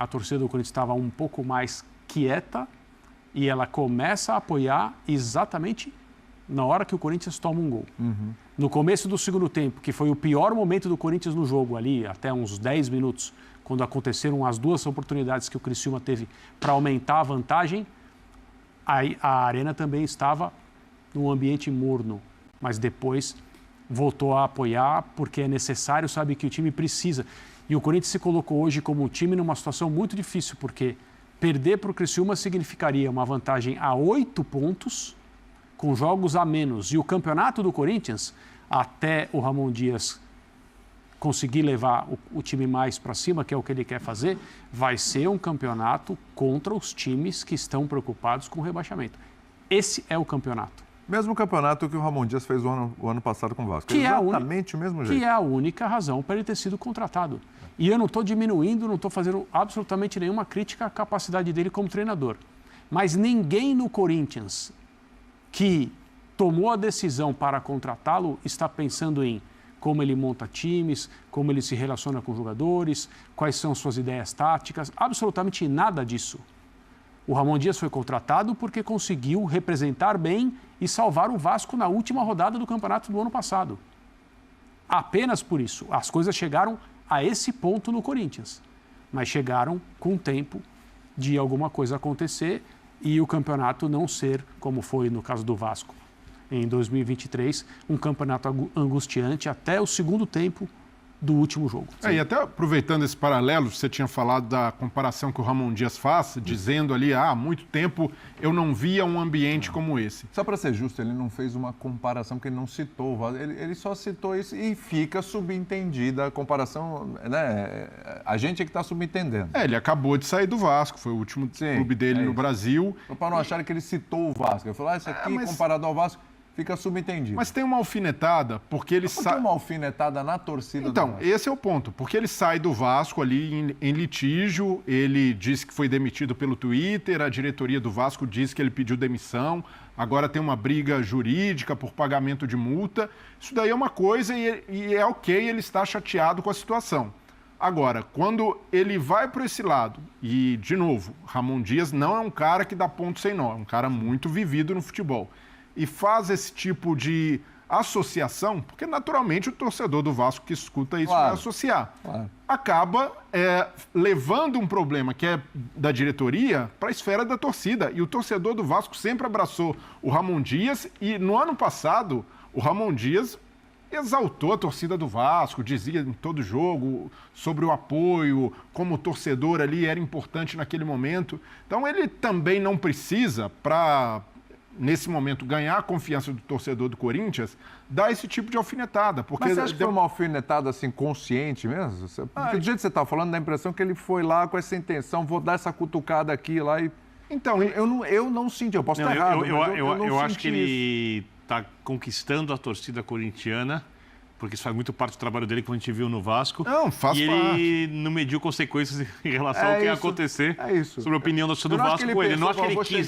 a torcida do Corinthians estava um pouco mais quieta e ela começa a apoiar exatamente na hora que o Corinthians toma um gol. No começo do segundo tempo, que foi o pior momento do Corinthians no jogo ali, até uns 10 minutos, quando aconteceram as duas oportunidades que o Criciúma teve para aumentar a vantagem, a arena também estava num ambiente morno, mas depois voltou a apoiar porque é necessário, sabe que o time precisa. E o Corinthians se colocou hoje como um time numa situação muito difícil, porque perder para o Criciúma significaria uma vantagem a 8 pontos, com jogos a menos. E o campeonato do Corinthians, até o Ramon Dias conseguir levar o time mais para cima, que é o que ele quer fazer, vai ser um campeonato contra os times que estão preocupados com o rebaixamento. Esse é o campeonato. Mesmo campeonato que o Ramon Dias fez o ano passado com o Vasco. Exatamente o mesmo jeito. Que é a única razão para ele ter sido contratado. E eu não estou diminuindo, não estou fazendo absolutamente nenhuma crítica à capacidade dele como treinador. Mas ninguém no Corinthians que tomou a decisão para contratá-lo está pensando em como ele monta times, como ele se relaciona com jogadores, quais são suas ideias táticas, absolutamente nada disso. O Ramon Dias foi contratado porque conseguiu representar bem e salvar o Vasco na última rodada do campeonato do ano passado. Apenas por isso. As coisas chegaram a esse ponto no Corinthians, mas chegaram com tempo de alguma coisa acontecer e o campeonato não ser, como foi no caso do Vasco, em 2023, um campeonato angustiante até o segundo tempo do último jogo. E até aproveitando esse paralelo, você tinha falado da comparação que o Ramon Dias faz, dizendo ali, há muito tempo eu não via um ambiente como esse. Só para ser justo, ele não fez uma comparação, porque ele não citou o Vasco, ele só citou isso e fica subentendida a comparação, né? A gente é que está subentendendo. Ele acabou de sair do Vasco, foi o último clube dele no Brasil. Para não acharem que ele citou o Vasco, ele falou, isso aqui comparado ao Vasco, fica subentendido. Mas tem uma alfinetada, porque ele sai... Por que uma alfinetada na torcida do Vasco? Esse é o ponto, porque ele sai do Vasco ali em litígio, ele disse que foi demitido pelo Twitter, a diretoria do Vasco disse que ele pediu demissão, agora tem uma briga jurídica por pagamento de multa. Isso daí é uma coisa e é ok, ele está chateado com a situação. Agora, quando ele vai para esse lado, e, de novo, Ramon Dias não é um cara que dá ponto sem nó, é um cara muito vivido no futebol, e faz esse tipo de associação, porque naturalmente o torcedor do Vasco que escuta isso vai associar. Acaba levando um problema que é da diretoria para a esfera da torcida. E o torcedor do Vasco sempre abraçou o Ramon Dias e no ano passado o Ramon Dias exaltou a torcida do Vasco, dizia em todo jogo sobre o apoio, como o torcedor ali era importante naquele momento. Então ele também não precisa, para nesse momento, ganhar a confiança do torcedor do Corinthians, dá esse tipo de alfinetada. Porque mas você acha que foi uma alfinetada assim, consciente mesmo? Porque do jeito que você está falando, dá a impressão que ele foi lá com essa intenção, vou dar essa cutucada aqui lá e... Então, eu não senti, eu posso estar errado, eu acho que ele está conquistando a torcida corintiana, porque isso faz muito parte do trabalho dele, como a gente viu no Vasco. Não, faz parte. E ele não mediu consequências em relação ao que ia acontecer sobre a opinião da torcida do Vasco com ele. Não acho que ele quis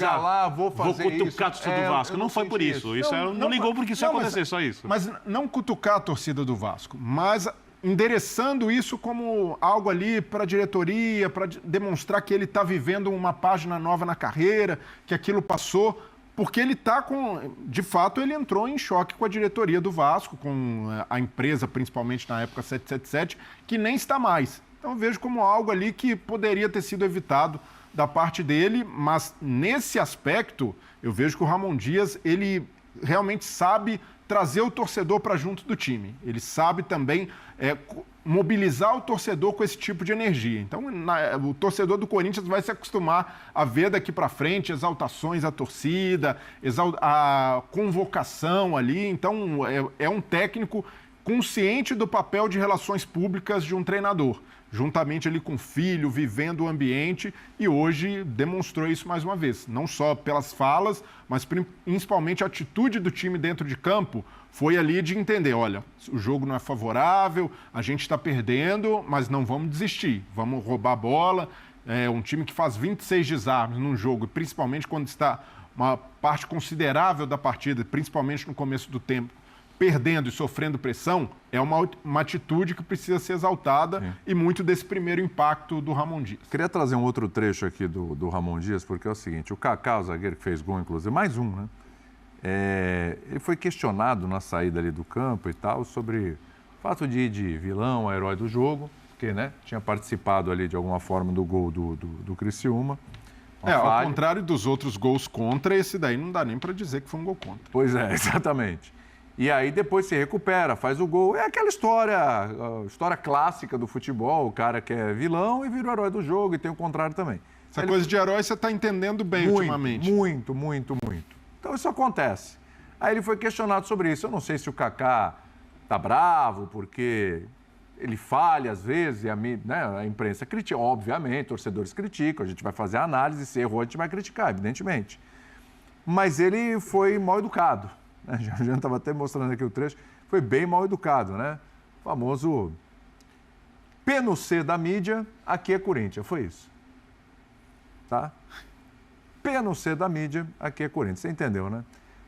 vou cutucar a torcida do Vasco. Não foi por isso. Não ligou porque isso ia acontecer, só isso. Mas não cutucar a torcida do Vasco, mas endereçando isso como algo ali para a diretoria, para demonstrar que ele está vivendo uma página nova na carreira, que aquilo passou. Porque ele está com... De fato, ele entrou em choque com a diretoria do Vasco, com a empresa, principalmente na época 777, que nem está mais. Então, eu vejo como algo ali que poderia ter sido evitado da parte dele, mas nesse aspecto, eu vejo que o Ramon Dias, ele realmente sabe trazer o torcedor para junto do time. Ele sabe também mobilizar o torcedor com esse tipo de energia. Então, o torcedor do Corinthians vai se acostumar a ver daqui para frente exaltações à torcida, a convocação ali. Então, é um técnico consciente do papel de relações públicas de um treinador, juntamente ali com o filho, vivendo o ambiente, e hoje demonstrou isso mais uma vez. Não só pelas falas, mas principalmente a atitude do time dentro de campo foi ali de entender, olha, o jogo não é favorável, a gente está perdendo, mas não vamos desistir, vamos roubar a bola. É um time que faz 26 desarmes num jogo, principalmente quando está uma parte considerável da partida, principalmente no começo do tempo, perdendo e sofrendo pressão, é uma atitude que precisa ser exaltada e muito desse primeiro impacto do Ramon Dias. Queria trazer um outro trecho aqui do Ramon Dias, porque é o seguinte, o Kaká, o zagueiro que fez gol, inclusive, mais um, né? Ele foi questionado na saída ali do campo e tal, sobre o fato de ir de vilão a herói do jogo, porque, né, tinha participado ali de alguma forma do gol do Criciúma. Ao contrário dos outros gols contra, esse daí não dá nem para dizer que foi um gol contra. Pois é, exatamente. E aí depois se recupera, faz o gol. É aquela história clássica do futebol, o cara que é vilão e vira o herói do jogo, e tem o contrário também. Essa coisa de herói você está entendendo bem ultimamente. Muito. Então isso acontece. Aí ele foi questionado sobre isso. Eu não sei se o Kaká tá bravo, porque ele falha às vezes, e a imprensa critica, obviamente, torcedores criticam, a gente vai fazer a análise, se errou a gente vai criticar, evidentemente. Mas ele foi mal educado, né? A gente estava até mostrando aqui o trecho, foi bem mal educado, né? O famoso P no C da mídia, aqui é Corinthians, foi isso. Tá? P no C da mídia, aqui é Corinthians, você entendeu, né?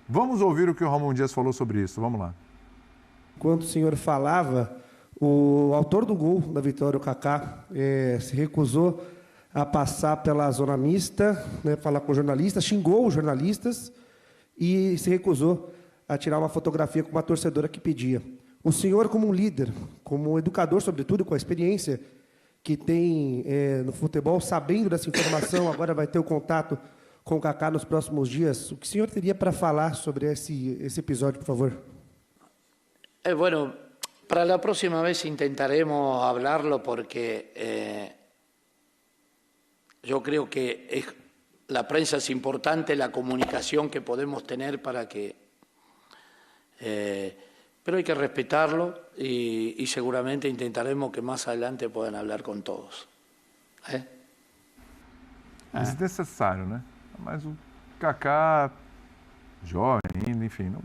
Vamos ouvir o que o Ramon Dias falou sobre isso, vamos lá. Enquanto o senhor falava, o autor do gol da vitória, o Kaká, se recusou a passar pela zona mista, né, falar com jornalistas, xingou os jornalistas e se recusou a tirar uma fotografia com uma torcedora que pedia. O senhor, como um líder, como um educador, sobretudo, com a experiência que tem no futebol, sabendo dessa informação, agora vai ter o contato com o Kaká nos próximos dias. O que o senhor teria para falar sobre esse episódio, por favor? Bueno, para la próxima vez intentaremos hablarlo porque yo creo que la prensa es importante, la comunicación que podemos tener para que... pero hay que respetarlo y seguramente intentaremos que más adelante puedan hablar con todos. Desnecessário, né? Mas o Kaká, jovem ainda, enfim,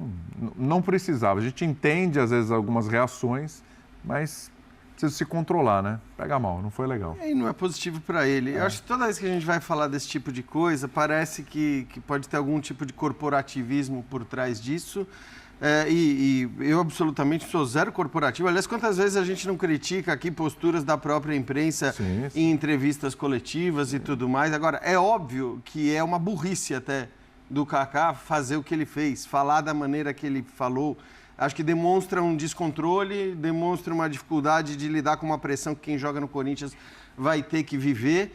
não precisava. A gente entende, às vezes, algumas reações, mas precisa se controlar, né? Pega mal, não foi legal. E não é positivo para ele. Eu acho que toda vez que a gente vai falar desse tipo de coisa, parece que pode ter algum tipo de corporativismo por trás disso. E eu absolutamente sou zero corporativo. Aliás, quantas vezes a gente não critica aqui posturas da própria imprensa em entrevistas coletivas e tudo mais. Agora, é óbvio que é uma burrice até do Kaká fazer o que ele fez, falar da maneira que ele falou. Acho que demonstra um descontrole, demonstra uma dificuldade de lidar com uma pressão que quem joga no Corinthians vai ter que viver.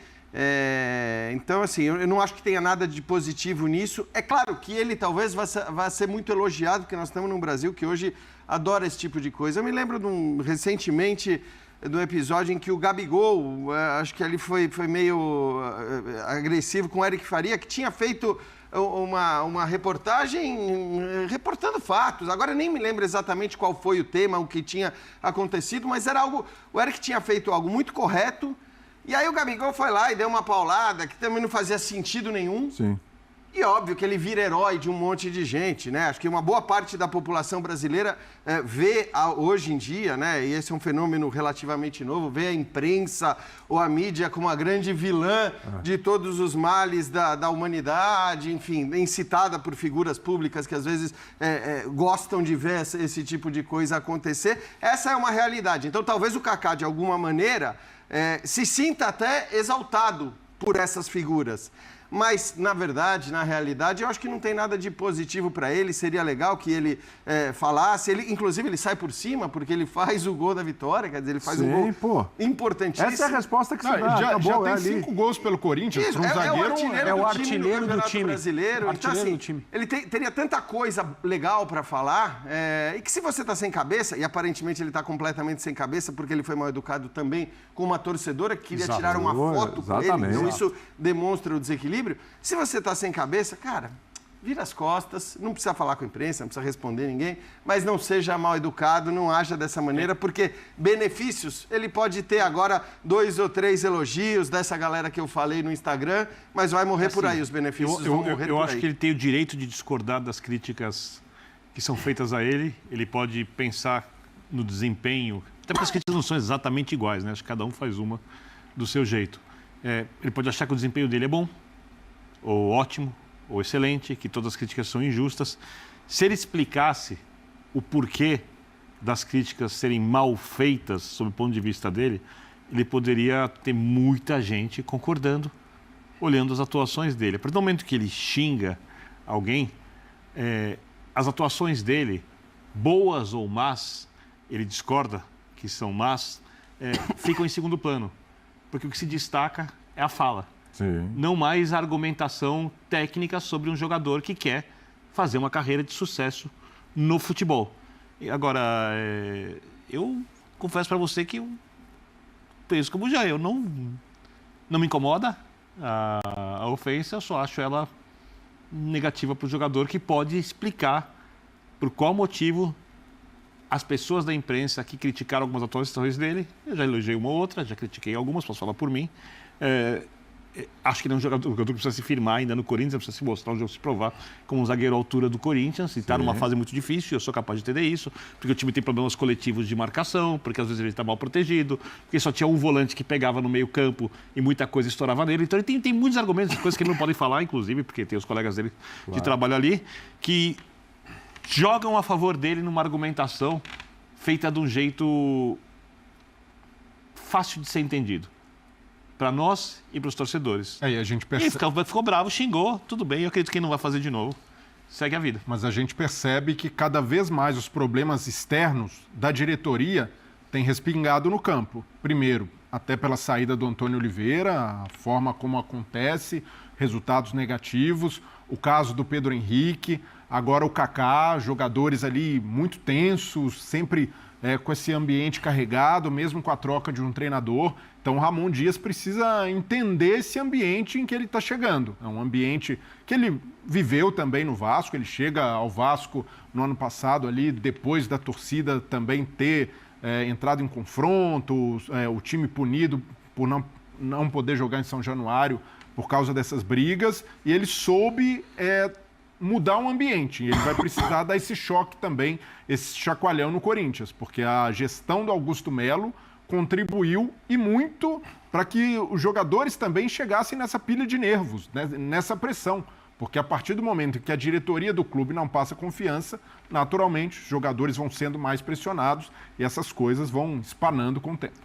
Então, assim, eu não acho que tenha nada de positivo nisso. É claro que ele talvez vá ser muito elogiado, porque nós estamos num Brasil que hoje adora esse tipo de coisa. Eu me lembro recentemente do episódio em que o Gabigol, acho que ali foi meio agressivo com o Eric Faria, que tinha feito uma reportagem reportando fatos. Agora eu nem me lembro exatamente qual foi o tema, o que tinha acontecido, mas era algo... O Eric tinha feito algo muito correto. E aí o Gabigol foi lá e deu uma paulada que também não fazia sentido nenhum. Sim. E óbvio que ele vira herói de um monte de gente, né? Acho que uma boa parte da população brasileira vê hoje em dia, né? E esse é um fenômeno relativamente novo, vê a imprensa ou a mídia como a grande vilã de todos os males da humanidade, enfim, incitada por figuras públicas que às vezes gostam de ver esse tipo de coisa acontecer. Essa é uma realidade. Então talvez o Kaká, de alguma maneira... se sinta até exaltado por essas figuras. Mas, na verdade, na realidade, eu acho que não tem nada de positivo para ele. Seria legal que ele falasse. Inclusive, ele sai por cima, porque ele faz o gol da vitória. Quer dizer, ele faz um gol importantíssimo. Essa é a resposta que se dá. Já tem 5 gols pelo Corinthians. Isso, um zagueiro, é o artilheiro do time brasileiro. Então, assim, ele teria tanta coisa legal para falar. E que se você está sem cabeça, e aparentemente ele está completamente sem cabeça, porque ele foi mal educado também com uma torcedora que queria tirar uma foto com ele. Então, isso demonstra o desequilíbrio. Se você está sem cabeça, cara, vira as costas, não precisa falar com a imprensa, não precisa responder ninguém, mas não seja mal educado, não haja dessa maneira, porque benefícios, ele pode ter agora 2 ou 3 elogios dessa galera que eu falei no Instagram, mas vai morrer por aí, os benefícios vão morrer por aí. Eu acho que ele tem o direito de discordar das críticas que são feitas a ele, ele pode pensar no desempenho, até porque as críticas não são exatamente iguais, né? Acho que cada um faz uma do seu jeito. Ele pode achar que o desempenho dele é bom, ou ótimo, ou excelente, que todas as críticas são injustas. Se ele explicasse o porquê das críticas serem mal feitas, sob o ponto de vista dele, ele poderia ter muita gente concordando, olhando as atuações dele. A partir do momento que ele xinga alguém, as atuações dele, boas ou más, ele discorda que são más, ficam em segundo plano. Porque o que se destaca é a fala. Sim. Não mais a argumentação técnica sobre um jogador que quer fazer uma carreira de sucesso no futebol. E agora, eu confesso para você que eu penso como já eu. Não me incomoda a ofensa, eu só acho ela negativa para o jogador, que pode explicar por qual motivo as pessoas da imprensa que criticaram algumas atuações dele, eu já elogiei uma ou outra, já critiquei algumas, posso falar por mim. Acho que ele é um jogador que precisa se firmar ainda no Corinthians, precisa se mostrar um jogo, se provar como um zagueiro à altura do Corinthians, e está numa fase muito difícil, eu sou capaz de entender isso, porque o time tem problemas coletivos de marcação, porque às vezes ele está mal protegido, porque só tinha um volante que pegava no meio campo e muita coisa estourava nele. Então ele tem muitos argumentos, coisas que ele não pode falar, inclusive, porque tem os colegas dele de trabalho ali, que jogam a favor dele numa argumentação feita de um jeito fácil de ser entendido. Para nós e para os torcedores. Aí a gente E percebe... ficou bravo, xingou, tudo bem, eu acredito que ele não vai fazer de novo. Segue a vida. Mas a gente percebe que cada vez mais os problemas externos da diretoria têm respingado no campo. Primeiro, até pela saída do Antônio Oliveira, a forma como acontece, resultados negativos, o caso do Pedro Henrique, agora o Kaká, jogadores ali muito tensos, sempre com esse ambiente carregado, mesmo com a troca de um treinador. Então o Ramon Dias precisa entender esse ambiente em que ele está chegando. É um ambiente que ele viveu também no Vasco, ele chega ao Vasco no ano passado ali, depois da torcida também ter entrado em confronto, o time punido por não poder jogar em São Januário por causa dessas brigas, e ele soube mudar um ambiente. E ele vai precisar dar esse choque também, esse chacoalhão no Corinthians, porque a gestão do Augusto Melo contribuiu e muito para que os jogadores também chegassem nessa pilha de nervos, né, nessa pressão. Porque a partir do momento em que a diretoria do clube não passa confiança, naturalmente os jogadores vão sendo mais pressionados e essas coisas vão espanando com o tempo.